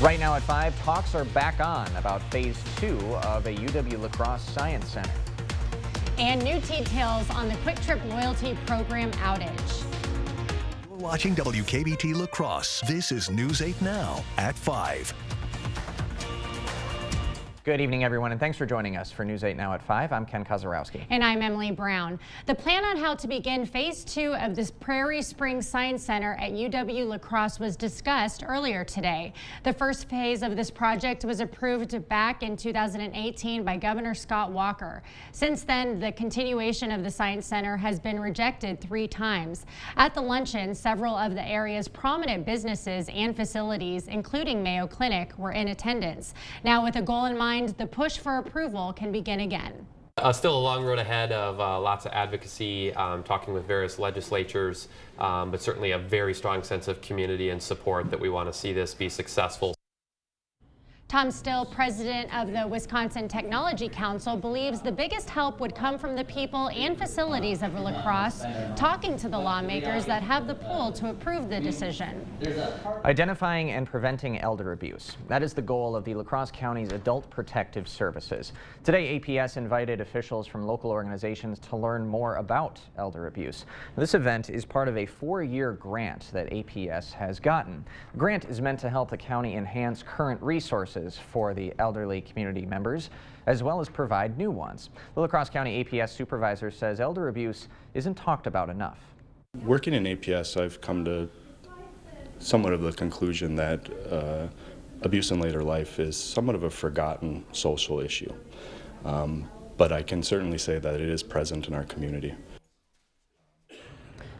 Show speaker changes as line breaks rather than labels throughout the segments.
Right now at 5, talks are back on about phase 2 of a UW-La Crosse Science Center.
And new details on the Quick Trip loyalty program outage.
You're watching WKBT La Crosse. This is News 8 Now at 5.
Good evening, everyone, and thanks for joining us for News 8 Now at 5. I'm Ken Kozarowski.
And I'm Emily Brown. The plan on how to begin phase 2 of this Prairie Springs Science Center at UW-La Crosse was discussed earlier today. The first phase of this project was approved back in 2018 by Governor Scott Walker. Since then, the continuation of the Science Center has been rejected 3 times. At the luncheon, several of the area's prominent businesses and facilities, including Mayo Clinic, were in attendance. Now, with a goal in mind, the push for approval can begin again.
Still a long road ahead of lots of advocacy, talking with various legislatures, but certainly a very strong sense of community and support that we want to see this be successful.
Tom Still, president of the Wisconsin Technology Council, believes the biggest help would come from the people and facilities of La Crosse talking to the lawmakers that have the pull to approve the decision.
Identifying and preventing elder abuse. That is the goal of the La Crosse County's Adult Protective Services. Today, APS invited officials from local organizations to learn more about elder abuse. This event is part of a 4-year grant that APS has gotten. The grant is meant to help the county enhance current resources for the elderly community members, as well as provide new ones. The La Crosse County APS supervisor says elder abuse isn't talked about enough.
Working in APS, I've come to somewhat of the conclusion that abuse in later life is somewhat of a forgotten social issue. But I can certainly say that it is present in our community.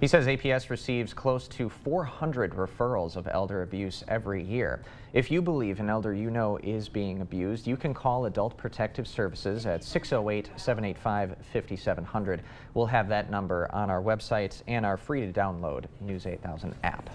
He says APS receives close to 400 referrals of elder abuse every year. If you believe an elder you know is being abused, you can call Adult Protective Services at 608-785-5700. We'll have that number on our website and our free-to-download News 8000 app.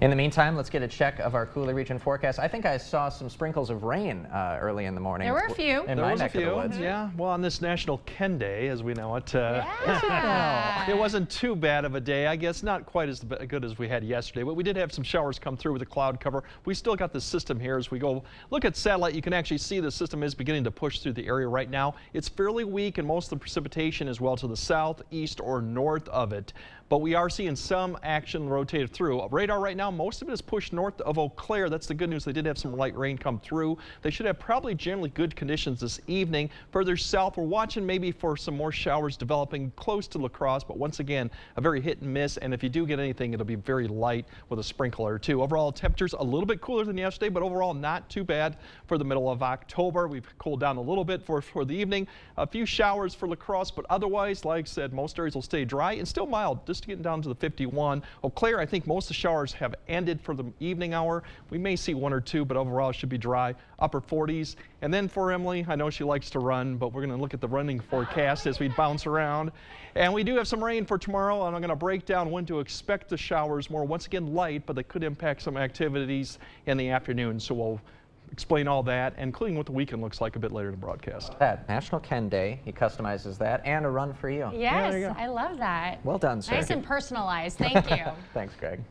In the meantime, let's get a check of our Coulee region forecast. I think I saw some sprinkles of rain early in the morning.
There were a few.
In my neck of the woods.
Yeah. Well, on this National Ken Day, as we know it,
Yeah.
it wasn't too bad of a day. I guess not quite as good as we had yesterday, but we did have some showers come through with a cloud cover. We still got the system here. As we go look at satellite, you can actually see the system is beginning to push through the area right now. It's fairly weak, and most of the precipitation is well to the south, east, or north of it. But we are seeing some action rotated through. Radar right now, most of it is pushed north of Eau Claire. That's the good news. They did have some light rain come through. They should have probably generally good conditions this evening. Further south, we're watching maybe for some more showers developing close to La Crosse, but once again, a very hit and miss. And if you do get anything, it'll be very light with a sprinkle or two. Overall, temperatures a little bit cooler than yesterday, but overall not too bad for the middle of October. We've cooled down a little bit for the evening. A few showers for La Crosse, but otherwise, like I said, most areas will stay dry and still mild, just getting down to the 51. Eau Claire, I think most of the showers have ended for the evening hour. We may see 1 or 2, but overall it should be dry, upper 40s. And then for Emily, I know she likes to run, but we're going to look at the running forecast as we bounce around. And we do have some rain for tomorrow, and I'm going to break down when to expect the showers more. Once again, light, but they could impact some activities in the afternoon. So we'll explain all that, including what the weekend looks like a bit later in the broadcast.
That National Ken Day, he customizes that, and a run for you.
Yes, I love that.
Well done, sir.
Nice and personalized. Thank you.
Thanks, Greg.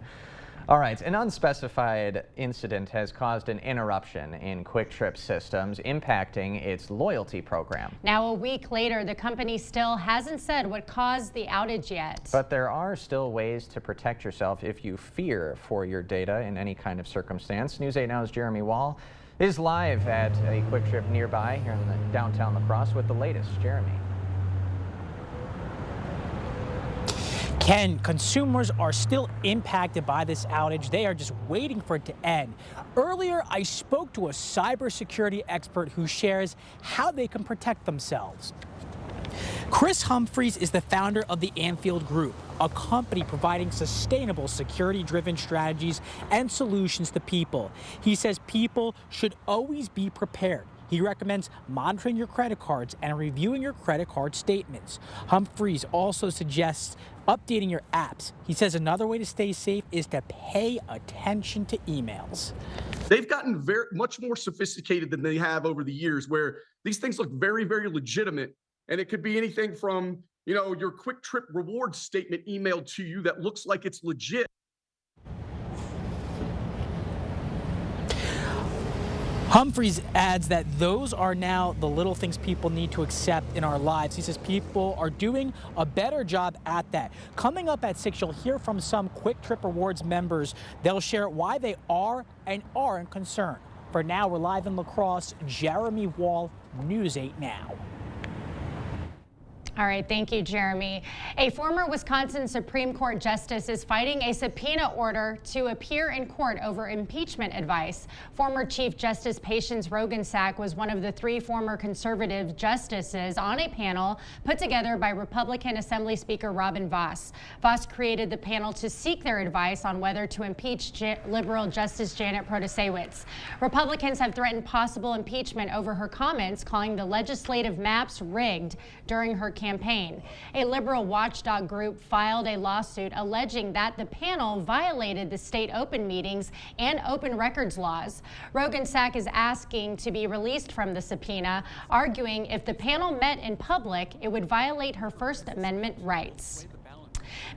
All right, an unspecified incident has caused an interruption in Quick Trip systems, impacting its loyalty program.
Now, a week later, the company still hasn't said what caused the outage yet.
But there are still ways to protect yourself if you fear for your data in any kind of circumstance. News 8 Now's Jeremy Wall is live at a Quick Trip nearby here in the downtown La Crosse with the latest. Jeremy.
Ken, consumers are still impacted by this outage. They are just waiting for it to end. Earlier, I spoke to a cybersecurity expert who shares how they can protect themselves. Chris Humphreys is the founder of the Anfield Group, a company providing sustainable security-driven strategies and solutions to people. He says people should always be prepared. He recommends monitoring your credit cards and reviewing your credit card statements. Humphreys also suggests updating your apps. He says another way to stay safe is to pay attention to emails.
They've gotten much more sophisticated than they have over the years, where these things look very, very legitimate. And it could be anything from, your Quick Trip reward statement emailed to you that looks like it's legit.
Humphreys adds that those are now the little things people need to accept in our lives. He says people are doing a better job at that. Coming up at 6, you'll hear from some Quick Trip Rewards members. They'll share why they are and aren't concerned. For now, we're live in La Crosse. Jeremy Wall, News 8 Now.
All right, thank you, Jeremy. A former Wisconsin Supreme Court justice is fighting a subpoena order to appear in court over impeachment advice. Former Chief Justice Patience Roggensack was one of the 3 former conservative justices on a panel put together by Republican Assembly Speaker Robin Vos. Vos created the panel to seek their advice on whether to impeach liberal Justice Janet Protasiewicz. Republicans have threatened possible impeachment over her comments, calling the legislative maps rigged during her campaign. A liberal watchdog group filed a lawsuit alleging that the panel violated the state open meetings and open records laws. Roggensack is asking to be released from the subpoena, arguing if the panel met in public, it would violate her First Amendment rights.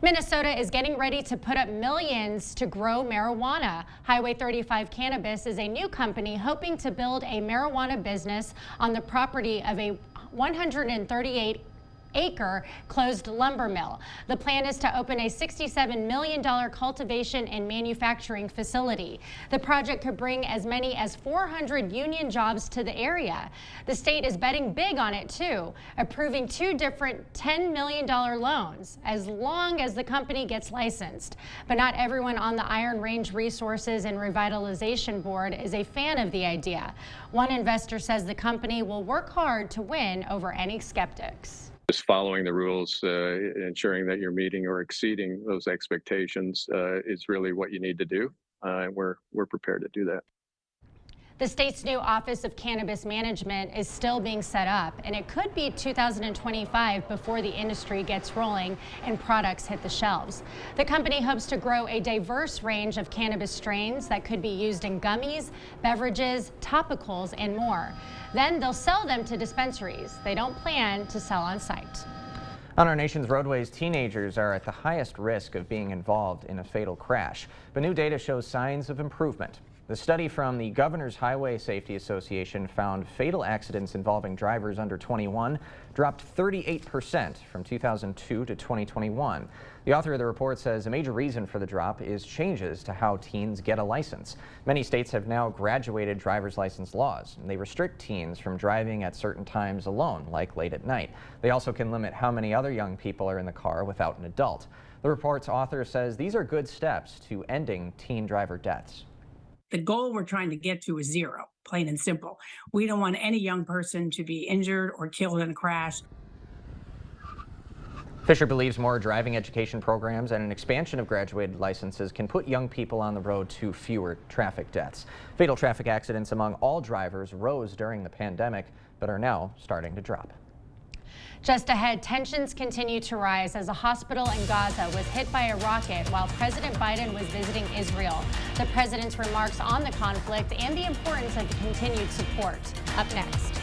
Minnesota is getting ready to put up millions to grow marijuana. Highway 35 Cannabis is a new company hoping to build a marijuana business on the property of a 138-acre closed lumber mill. The plan is to open a $67 million cultivation and manufacturing facility. The project could bring as many as 400 union jobs to the area. The state is betting big on it too, approving 2 different $10 million loans as long as the company gets licensed. But not everyone on the Iron Range Resources and Revitalization Board is a fan of the idea. One investor says the company will work hard to win over any skeptics.
Just following the rules, ensuring that you're meeting or exceeding those expectations is really what you need to do. And we're prepared to do that.
The state's new Office of Cannabis Management is still being set up, and it could be 2025 before the industry gets rolling and products hit the shelves. The company hopes to grow a diverse range of cannabis strains that could be used in gummies, beverages, topicals, and more. Then they'll sell them to dispensaries. They don't plan to sell on site.
On our nation's roadways, teenagers are at the highest risk of being involved in a fatal crash, but new data shows signs of improvement. The study from the Governor's Highway Safety Association found fatal accidents involving drivers under 21 dropped 38% from 2002 to 2021. The author of the report says a major reason for the drop is changes to how teens get a license. Many states have now graduated driver's license laws, and they restrict teens from driving at certain times alone, like late at night. They also can limit how many other young people are in the car without an adult. The report's author says these are good steps to ending teen driver deaths.
The goal we're trying to get to is 0, plain and simple. We don't want any young person to be injured or killed in a crash.
Fisher believes more driving education programs and an expansion of graduated licenses can put young people on the road to fewer traffic deaths. Fatal traffic accidents among all drivers rose during the pandemic, but are now starting to drop.
Just ahead, tensions continue to rise as a hospital in Gaza was hit by a rocket while President Biden was visiting Israel. The president's remarks on the conflict and the importance of continued support. Up next.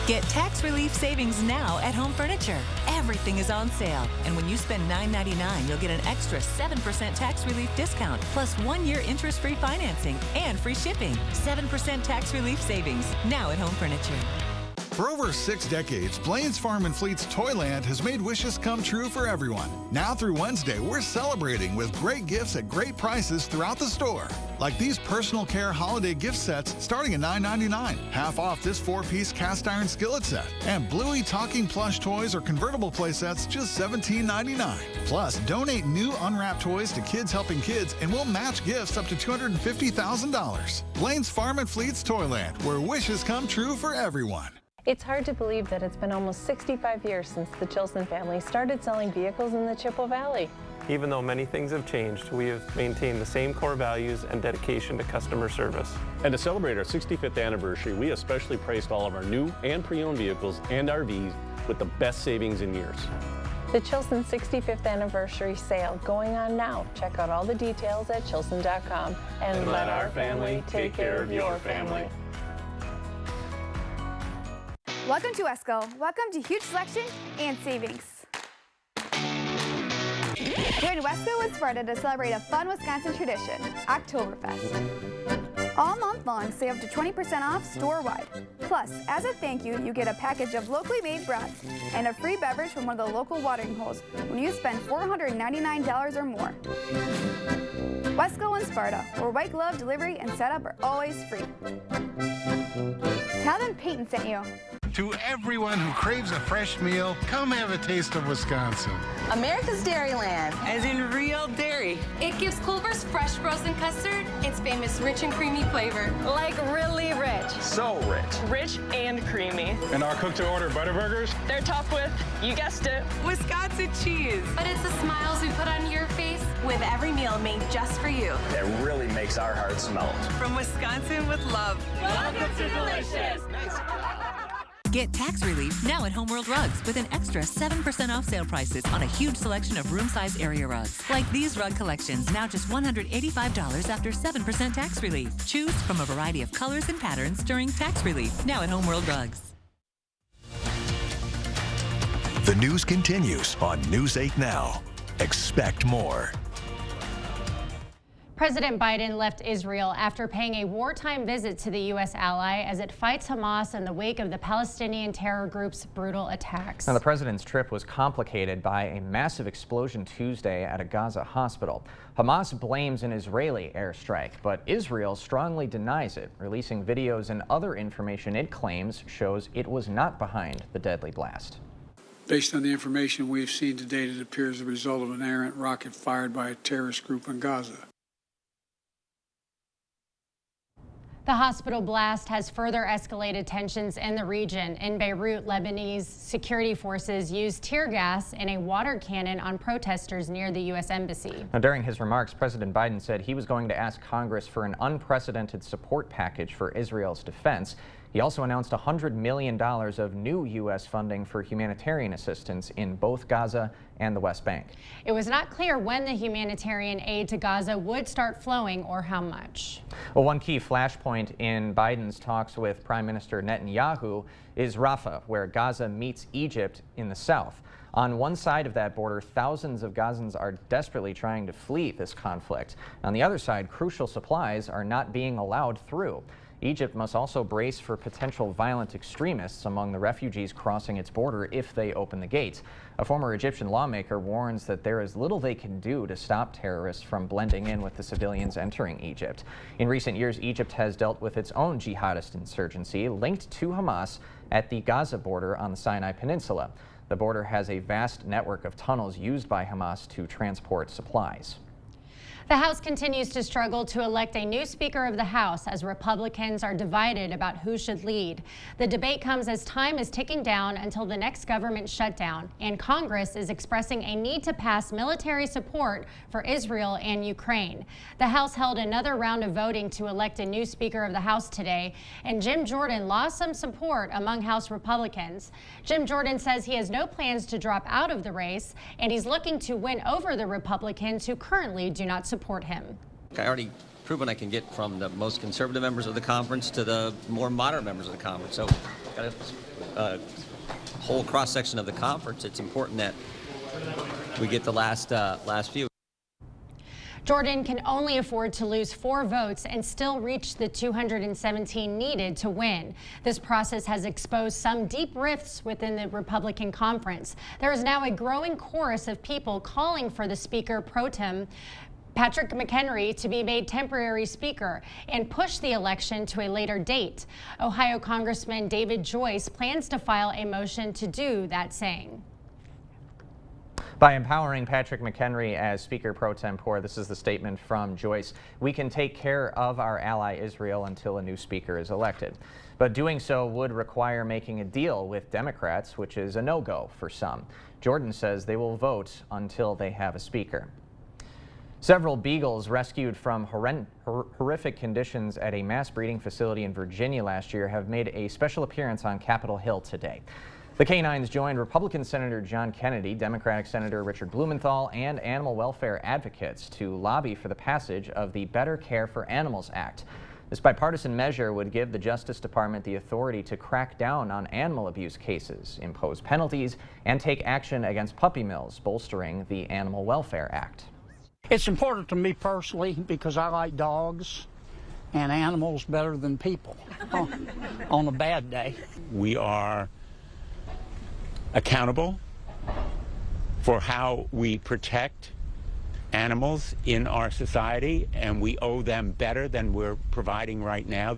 Get tax relief savings now at Home Furniture. Everything is on sale. And when you spend $9.99, you'll get an extra 7% tax relief discount, plus 1-year interest-free financing and free shipping. 7% tax relief savings now at Home Furniture.
For over 6 decades, Blaine's Farm and Fleet's Toyland has made wishes come true for everyone. Now through Wednesday, we're celebrating with great gifts at great prices throughout the store. Like these personal care holiday gift sets starting at $9.99. Half off this 4-piece cast iron skillet set. And Bluey talking plush toys or convertible play sets just $17.99. Plus, donate new unwrapped toys to Kids Helping Kids and we'll match gifts up to $250,000. Blaine's Farm and Fleet's Toyland, where wishes come true for everyone.
It's hard to believe that it's been almost 65 years since the Chilson family started selling vehicles in the Chippewa Valley.
Even though many things have changed, we have maintained the same core values and dedication to customer service.
And to celebrate our 65th anniversary, we especially priced all of our new and pre-owned vehicles and RVs with the best savings in years.
The Chilson 65th anniversary sale going on now. Check out all the details at chilson.com
and let our family take care of your family.
Welcome to Esco. Welcome to huge selection and savings. Join Wesco and Sparta to celebrate a fun Wisconsin tradition, Oktoberfest. All month long, save up to 20% off store-wide. Plus, as a thank you, you get a package of locally made brats and a free beverage from one of the local watering holes when you spend $499 or more. Wesco and Sparta, where white glove delivery and setup are always free. Tell them Peyton sent you.
To everyone who craves a fresh meal, come have a taste of Wisconsin.
America's Dairyland, as in real dairy.
It gives Culver's fresh frozen custard its famous rich and creamy flavor.
Like really rich.
So rich.
Rich and creamy.
And our cook-to-order Butterburgers?
They're topped with, you guessed it,
Wisconsin cheese.
But it's the smiles we put on your face with every meal made just for you.
That really makes our hearts melt.
From Wisconsin with love.
Welcome to Delicious.
Get tax relief now at Homeworld Rugs with an extra 7% off sale prices on a huge selection of room-size area rugs. Like these rug collections, now just $185 after 7% tax relief. Choose from a variety of colors and patterns during tax relief now at Homeworld Rugs.
The news continues on News 8 Now. Expect more.
President Biden left Israel after paying a wartime visit to the U.S. ally as it fights Hamas in the wake of the Palestinian terror group's brutal attacks.
Now, the president's trip was complicated by a massive explosion Tuesday at a Gaza hospital. Hamas blames an Israeli airstrike, but Israel strongly denies it, releasing videos and other information it claims shows it was not behind the deadly blast.
Based on the information we've seen to date, it appears the result of an errant rocket fired by a terrorist group in Gaza.
The hospital blast has further escalated tensions in the region. In Beirut, Lebanese security forces used tear gas and a water cannon on protesters near the U.S. Embassy.
Now, during his remarks, President Biden said he was going to ask Congress for an unprecedented support package for Israel's defense. He also announced $100 million of new U.S. funding for humanitarian assistance in both Gaza and the West Bank.
It was not clear when the humanitarian aid to Gaza would start flowing or how much.
Well, one key flashpoint in Biden's talks with Prime Minister Netanyahu is Rafah, where Gaza meets Egypt in the south. On one side of that border, thousands of Gazans are desperately trying to flee this conflict. On the other side, crucial supplies are not being allowed through. Egypt must also brace for potential violent extremists among the refugees crossing its border if they open the gates. A former Egyptian lawmaker warns that there is little they can do to stop terrorists from blending in with the civilians entering Egypt. In recent years, Egypt has dealt with its own jihadist insurgency linked to Hamas at the Gaza border on the Sinai Peninsula. The border has a vast network of tunnels used by Hamas to transport supplies.
The House continues to struggle to elect a new Speaker of the House as Republicans are divided about who should lead. The debate comes as time is ticking down until the next government shutdown, and Congress is expressing a need to pass military support for Israel and Ukraine. The House held another round of voting to elect a new Speaker of the House today, and Jim Jordan lost some support among House Republicans. Jim Jordan says he has no plans to drop out of the race, and he's looking to win over the Republicans who currently do not support him.
I already proven I can get from the most conservative members of the conference to the more moderate members of the conference. So got a whole cross-section of the conference. It's important that we get the last few.
Jordan can only afford to lose 4 votes and still reach the 217 needed to win. This process has exposed some deep rifts within the Republican conference. There is now a growing chorus of people calling for the Speaker pro tem, Patrick McHenry, to be made temporary Speaker and push the election to a later date. Ohio Congressman David Joyce plans to file a motion to do that same.
By empowering Patrick McHenry as Speaker pro tempore, this is the statement from Joyce, we can take care of our ally Israel until a new speaker is elected. But doing so would require making a deal with Democrats, which is a no-go for some. Jordan says they will vote until they have a speaker. Several beagles rescued from horrific conditions at a mass breeding facility in Virginia last year have made a special appearance on Capitol Hill today. The canines joined Republican Senator John Kennedy, Democratic Senator Richard Blumenthal, and animal welfare advocates to lobby for the passage of the Better Care for Animals Act. This bipartisan measure would give the Justice Department the authority to crack down on animal abuse cases, impose penalties, and take action against puppy mills, bolstering the Animal Welfare Act.
It's important to me personally because I like dogs and animals better than people on a bad day.
We are accountable for how we protect animals in our society, and we owe them better than we're providing right now.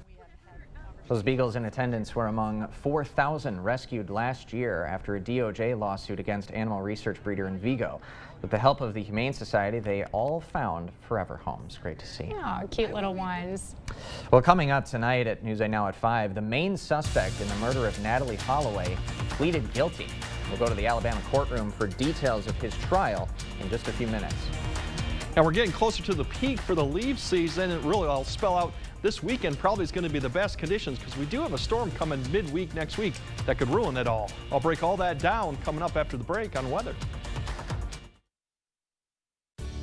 Those beagles in attendance were among 4,000 rescued last year after a DOJ lawsuit against animal research breeder in Vigo. With the help of the Humane Society, they all found forever homes. Great to see.
Oh, cute little ones.
Well, coming up tonight at Newsday Now at 5, the main suspect in the murder of Natalie Holloway pleaded guilty. We'll go to the Alabama courtroom for details of his trial in just a few minutes.
And we're getting closer to the peak for the leaf season. It really all spell out this weekend probably is going to be the best conditions because we do have a storm coming midweek next week that could ruin it all. I'll break all that down coming up after the break on weather.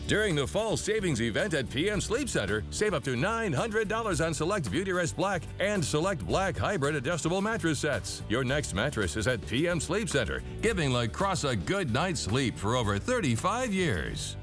During the fall savings event at PM Sleep Center, save up to $900 on select Beautyrest Black and select Black Hybrid adjustable mattress sets. Your next mattress is at PM Sleep Center, giving La Crosse a good night's sleep for over 35 years.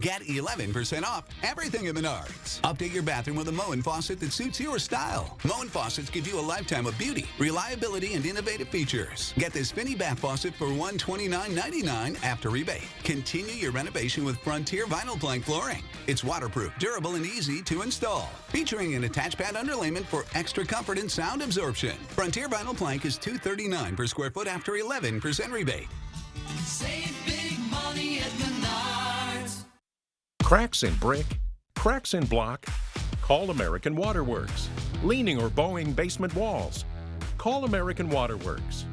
Get 11% off everything at Menards. Update your bathroom with a Moen faucet that suits your style. Moen faucets give you a lifetime of beauty, reliability, and innovative features. Get this Spinny bath faucet for $129.99 after rebate. Continue your renovation with Frontier vinyl plank flooring. It's waterproof, durable, and easy to install. Featuring an attached pad underlayment for extra comfort and sound absorption. Frontier vinyl plank is $239 per square foot after 11% rebate.
Save big money at Menards.
Cracks in brick, cracks in block? Call American Waterworks. Leaning or bowing basement walls? Call American Waterworks.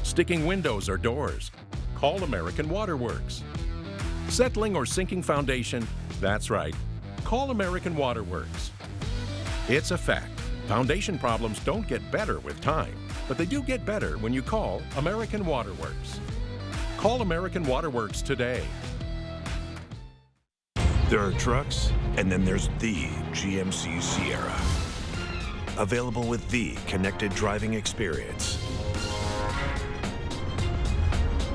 Sticking windows or doors? Call American Waterworks. Settling or sinking foundation? That's right. Call American Waterworks. It's a fact. Foundation problems don't get better with time, but they do get better when you call American Waterworks. Call American Waterworks today.
There are trucks, and then there's the GMC Sierra. Available with the connected driving experience.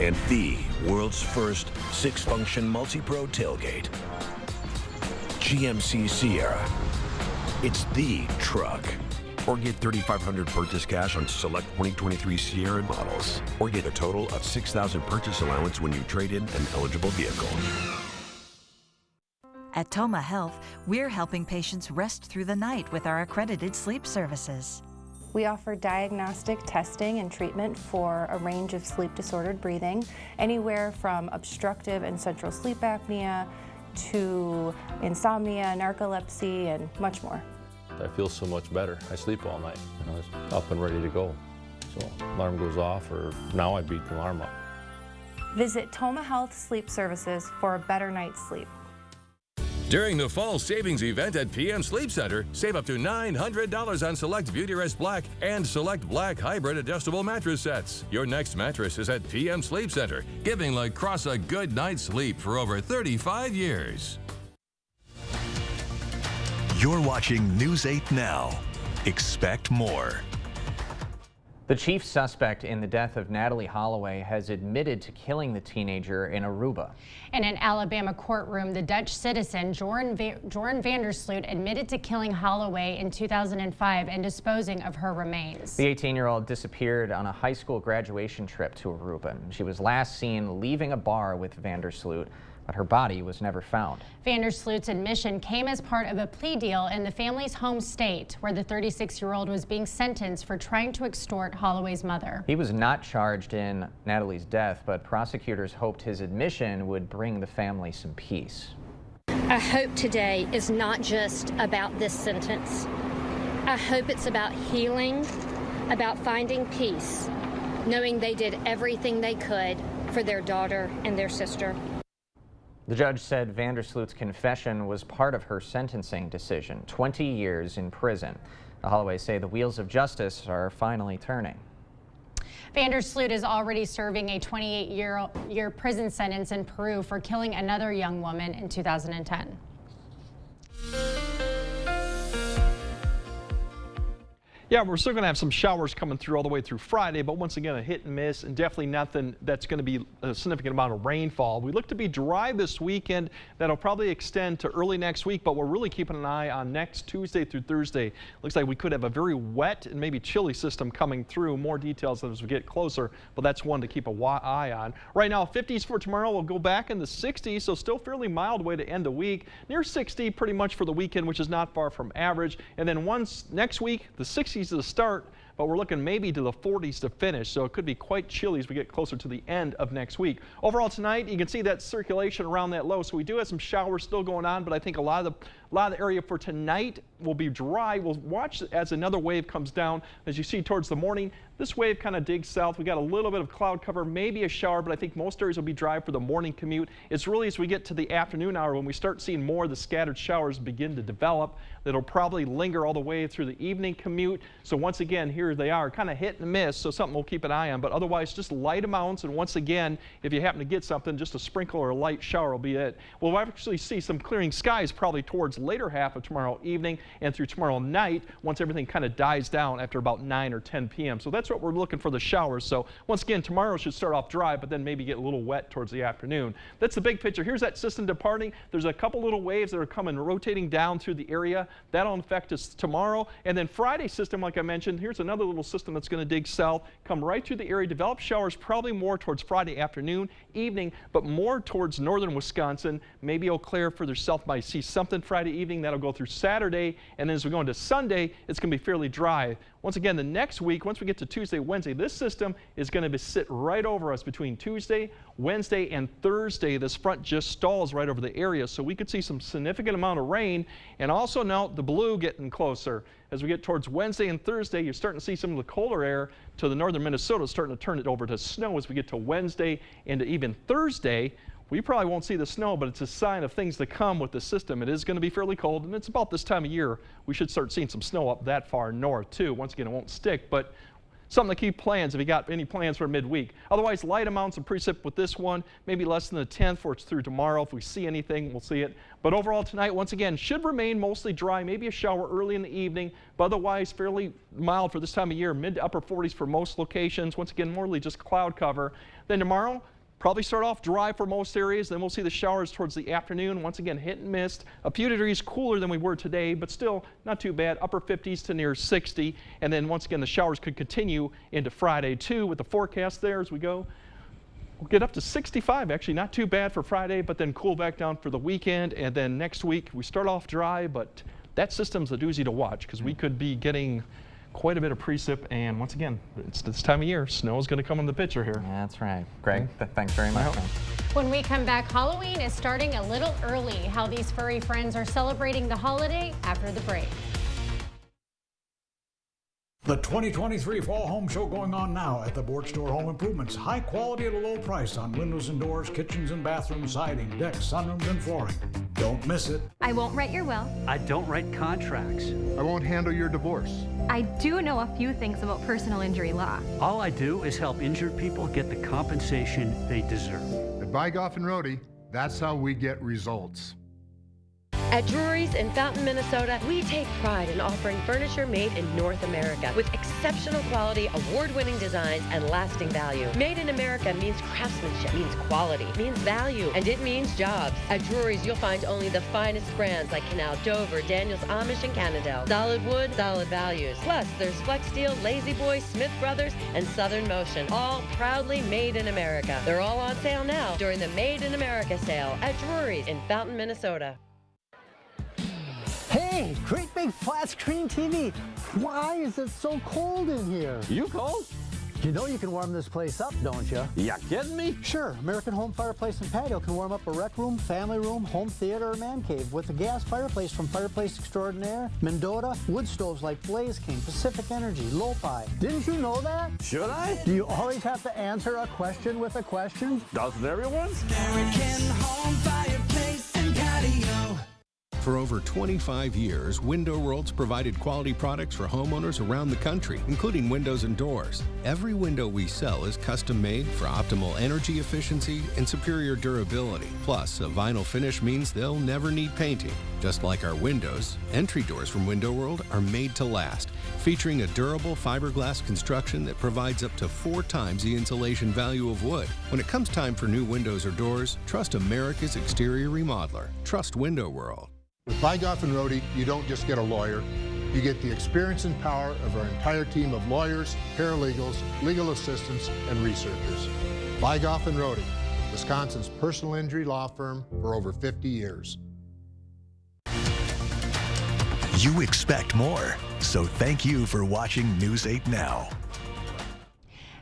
And the world's first 6-function multi-pro tailgate. GMC Sierra. It's the truck. Or get $3,500 purchase cash on select 2023 Sierra models. Or get a total of $6,000 purchase allowance when you trade in an eligible vehicle.
At Toma Health, we're helping patients rest through the night with our accredited sleep services.
We offer diagnostic testing and treatment for a range of sleep-disordered breathing, anywhere from obstructive and central sleep apnea to insomnia, narcolepsy, and much more.
I feel so much better. I sleep all night. It's up and ready to go. So alarm goes off, or now I beat the alarm up.
Visit Toma Health Sleep Services for a better night's sleep.
During the fall savings event at PM Sleep Center, save up to $900 on select Beautyrest Black and select Black Hybrid adjustable mattress sets. Your next mattress is at PM Sleep Center, giving La Crosse a good night's sleep for over 35 years.
You're watching News 8 Now. Expect more.
The chief suspect in the death of Natalie Holloway has admitted to killing the teenager in Aruba.
In an Alabama courtroom, the Dutch citizen Joran Vandersloot admitted to killing Holloway in 2005 and disposing of her remains.
The 18-year-old disappeared on a high school graduation trip to Aruba. She was last seen leaving a bar with Vandersloot, but her body was never found.
Vandersloot's admission came as part of a plea deal in the family's home state, where the 36-year-old was being sentenced for trying to extort Holloway's mother.
He was not charged in Natalie's death, but prosecutors hoped his admission would bring the family some peace.
I hope today is not just about this sentence. I hope it's about healing, about finding peace, knowing they did everything they could for their daughter and their sister.
The judge said Vandersloot's confession was part of her sentencing decision, 20 years in prison. The Holloways say the wheels of justice are finally turning.
Vandersloot is already serving a 28-year prison sentence in Peru for killing another young woman in 2010.
Yeah, we're still going to have some showers coming through all the way through Friday, but once again, a hit and miss, and definitely nothing that's going to be a significant amount of rainfall. We look to be dry this weekend. That'll probably extend to early next week, but we're really keeping an eye on next Tuesday through Thursday. Looks like we could have a very wet and maybe chilly system coming through. More details as we get closer, but that's one to keep an eye on. Right now, 50s for tomorrow. We'll go back in the 60s, so still fairly mild way to end the week. Near 60 pretty much for the weekend, which is not far from average. And then once next week, the 60s to start, but we're looking maybe to the 40s to finish, so it could be quite chilly as we get closer to the end of next week. Overall tonight, you can see that circulation around that low, so we do have some showers still going on, but I think a lot of the area for tonight will be dry. We'll watch as another wave comes down. As you see towards the morning, this wave kind of digs south. We got a little bit of cloud cover, maybe a shower, but I think most areas will be dry for the morning commute. It's really as we get to the afternoon hour when we start seeing more of the scattered showers begin to develop. That'll probably linger all the way through the evening commute. So once again, here they are, kind of hit and miss, so something we'll keep an eye on, but otherwise just light amounts. And once again, if you happen to get something, just a sprinkle or a light shower will be it. We'll actually see some clearing skies probably towards later half of tomorrow evening and through tomorrow night once everything kind of dies down after about 9 or 10 p.m. So that's what we're looking for, the showers. So once again, tomorrow should start off dry, but then maybe get a little wet towards the afternoon. That's the big picture. Here's that system departing. There's a couple little waves that are coming, rotating down through the area. That'll affect us tomorrow. And then Friday system, like I mentioned, here's another little system that's going to dig south, come right through the area, develop showers probably more towards Friday afternoon, evening, but more towards northern Wisconsin, maybe Eau Claire further south might see something Friday evening. That'll go through Saturday, and then as we go into Sunday, it's going to be fairly dry. Once again, the next week, once we get to Tuesday, Wednesday, this system is going to sit right over us between Tuesday, Wednesday, and Thursday. This front just stalls right over the area, so we could see some significant amount of rain. And also note the blue getting closer. As we get towards Wednesday and Thursday, you're starting to see some of the colder air to the northern Minnesota starting to turn it over to snow as we get to Wednesday into even Thursday. We probably won't see the snow, but it's a sign of things to come with the system. It is going to be fairly cold, and it's about this time of year we should start seeing some snow up that far north too. Once again, it won't stick, but something to keep plans if you got any plans for midweek. Otherwise, light amounts of precip with this one, maybe less than a tenth for it's through tomorrow. If we see anything, we'll see it. But overall tonight, once again, should remain mostly dry, maybe a shower early in the evening, but otherwise fairly mild for this time of year, mid to upper 40s for most locations. Once again, more just cloud cover. Then tomorrow, probably start off dry for most areas, then we'll see the showers towards the afternoon. Once again, hit and miss. A few degrees cooler than we were today, but still not too bad. Upper 50s to near 60. And then once again, the showers could continue into Friday too with the forecast there as we go. We'll get up to 65, actually not too bad for Friday, but then cool back down for the weekend. And then next week, we start off dry, but that system's a doozy to watch because we could be getting quite a bit of precip, and once again, it's this time of year. Snow is going to come in the picture here.
That's right. Greg, thanks very much.
When we come back, Halloween is starting a little early. How these furry friends are celebrating the holiday after the break.
The 2023 Fall Home Show going on now at the Board Store Home Improvements. High quality at a low price on windows and doors, kitchens and bathrooms, siding, decks, sunrooms, and flooring. Don't miss it.
I won't write your will.
I don't write contracts.
I won't handle your divorce.
I do know a few things about personal injury law.
All I do is help injured people get the compensation they deserve.
At Bygoff and Rohde, that's how we get results.
At Drury's in Fountain, Minnesota, we take pride in offering furniture made in North America with exceptional quality, award-winning designs, and lasting value. Made in America means craftsmanship, means quality, means value, and it means jobs. At Drury's, you'll find only the finest brands like Canal Dover, Daniels Amish, and Cannondale. Solid wood, solid values. Plus, there's Flex Steel, Lazy Boy, Smith Brothers, and Southern Motion, all proudly made in America. They're all on sale now during the Made in America sale at Drury's in Fountain, Minnesota.
Hey, great big flat screen TV. Why is it so cold in here?
You cold?
You know you can warm this place up, don't you?
Ya kidding me?
Sure. American Home Fireplace and Patio can warm up a rec room, family room, home theater, or man cave with a gas fireplace from Fireplace Extraordinaire, Mendota, wood stoves like Blaze King, Pacific Energy, Lopi. Didn't you know that?
Should I?
Do you always have to answer a question with a question?
Doesn't everyone?
American Home Fireplace and Patio.
For over 25 years, Window World's provided quality products for homeowners around the country, including windows and doors. Every window we sell is custom made for optimal energy efficiency and superior durability. Plus, a vinyl finish means they'll never need painting. Just like our windows, entry doors from Window World are made to last, featuring a durable fiberglass construction that provides up to 4 times the insulation value of wood. When it comes time for new windows or doors, trust America's exterior remodeler. Trust Window World.
With Bygoff & Rohde, you don't just get a lawyer, you get the experience and power of our entire team of lawyers, paralegals, legal assistants, and researchers. Bygoff & Rohde, Wisconsin's personal injury law firm for over 50 years.
You expect more, so thank you for watching News 8 Now.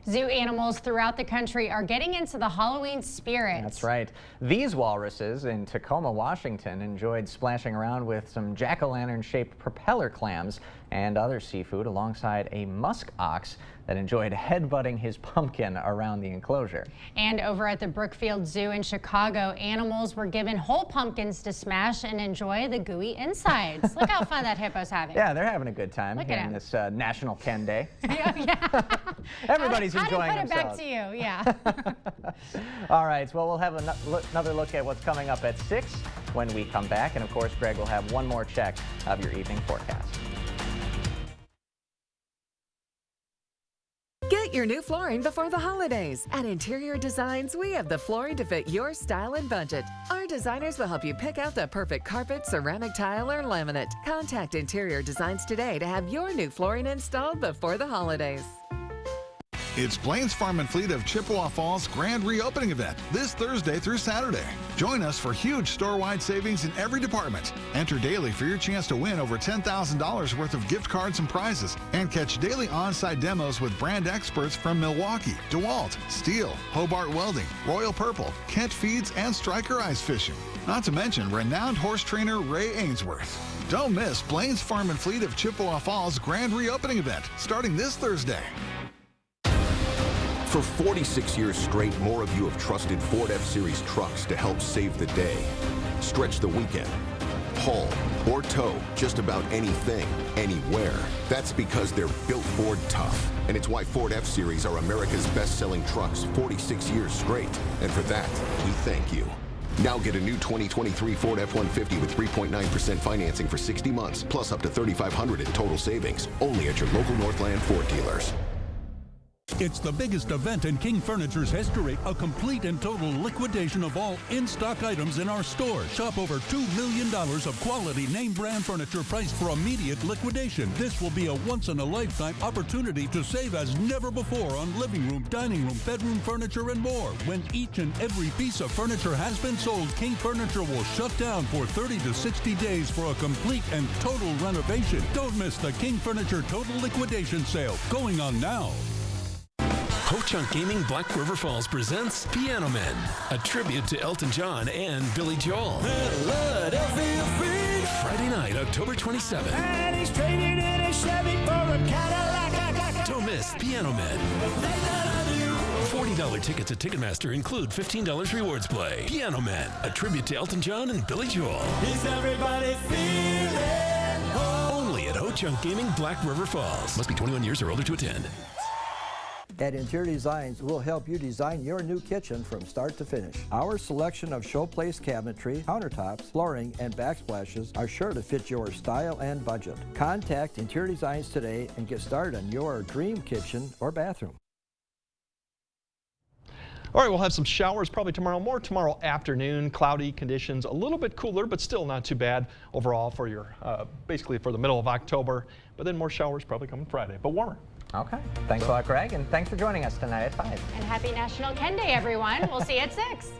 Zoo animals throughout the country are getting into the Halloween spirit.
That's right. These walruses in Tacoma, Washington enjoyed splashing around with some jack-o'-lantern shaped propeller clams and other seafood alongside a musk ox that enjoyed headbutting his pumpkin around the enclosure.
And over at the Brookfield Zoo in Chicago, animals were given whole pumpkins to smash and enjoy the gooey insides. Look how fun that hippo's having.
Yeah, they're having a good time
Look
here
at
in
him.
this National Ken Day.
Yeah.
Everybody's enjoying
How to put it back
themselves.
to you, yeah.
All right, well, we'll have another look at what's coming up at 6 when we come back. And of course, Greg will have one more check of your evening forecast.
Get your new flooring before the holidays. At Interior Designs, we have the flooring to fit your style and budget. Our designers will help you pick out the perfect carpet, ceramic tile, or laminate. Contact Interior Designs today to have your new flooring installed before the holidays.
It's Blain's Farm and Fleet of Chippewa Falls grand reopening event this Thursday through Saturday. Join us for huge store-wide savings in every department. Enter daily for your chance to win over $10,000 worth of gift cards and prizes, and catch daily on-site demos with brand experts from Milwaukee, DeWalt, Steel, Hobart Welding, Royal Purple, Kent Feeds, and Striker Ice Fishing. Not to mention renowned horse trainer Ray Ainsworth. Don't miss Blain's Farm and Fleet of Chippewa Falls grand reopening event starting this Thursday.
For 46 years straight, more of you have trusted Ford F-Series trucks to help save the day. Stretch the weekend, haul, or tow just about anything, anywhere. That's because they're built Ford tough. And it's why Ford F-Series are America's best-selling trucks 46 years straight. And for that, we thank you. Now get a new 2023 Ford F-150 with 3.9% financing for 60 months, plus up to $3,500 in total savings. Only at your local Northland Ford dealers.
It's the biggest event in King Furniture's history, a complete and total liquidation of all in-stock items in our stores. Shop over $2 million of quality name brand furniture priced for immediate liquidation. This will be a once-in-a-lifetime opportunity to save as never before on living room, dining room, bedroom furniture, and more. When each and every piece of furniture has been sold, King Furniture will shut down for 30 to 60 days for a complete and total renovation. Don't miss the King Furniture Total Liquidation Sale going on now.
Ho-Chunk Gaming Black River Falls presents Piano Men, a tribute to Elton John and Billy Joel. Friday night, October 27th.
And he's trading in his Chevy for a Cadillac.
Don't miss Piano Men. $40 tickets at Ticketmaster include $15 rewards play. Piano Men, a tribute to Elton John and Billy Joel.
Is everybody feeling home?
Only at Ho-Chunk Gaming Black River Falls. Must be 21 years or older to attend.
At Interior Designs, we'll help you design your new kitchen from start to finish. Our selection of showplace cabinetry, countertops, flooring, and backsplashes are sure to fit your style and budget. Contact Interior Designs today and get started on your dream kitchen or bathroom.
All right, we'll have some showers probably tomorrow, more tomorrow afternoon. Cloudy conditions, a little bit cooler, but still not too bad overall for your, basically for the middle of October. But then more showers probably coming Friday, but warmer.
Okay. Thanks a lot, Greg, and thanks for joining us tonight at 5.
And happy National Ken Day, everyone. We'll see you at 6.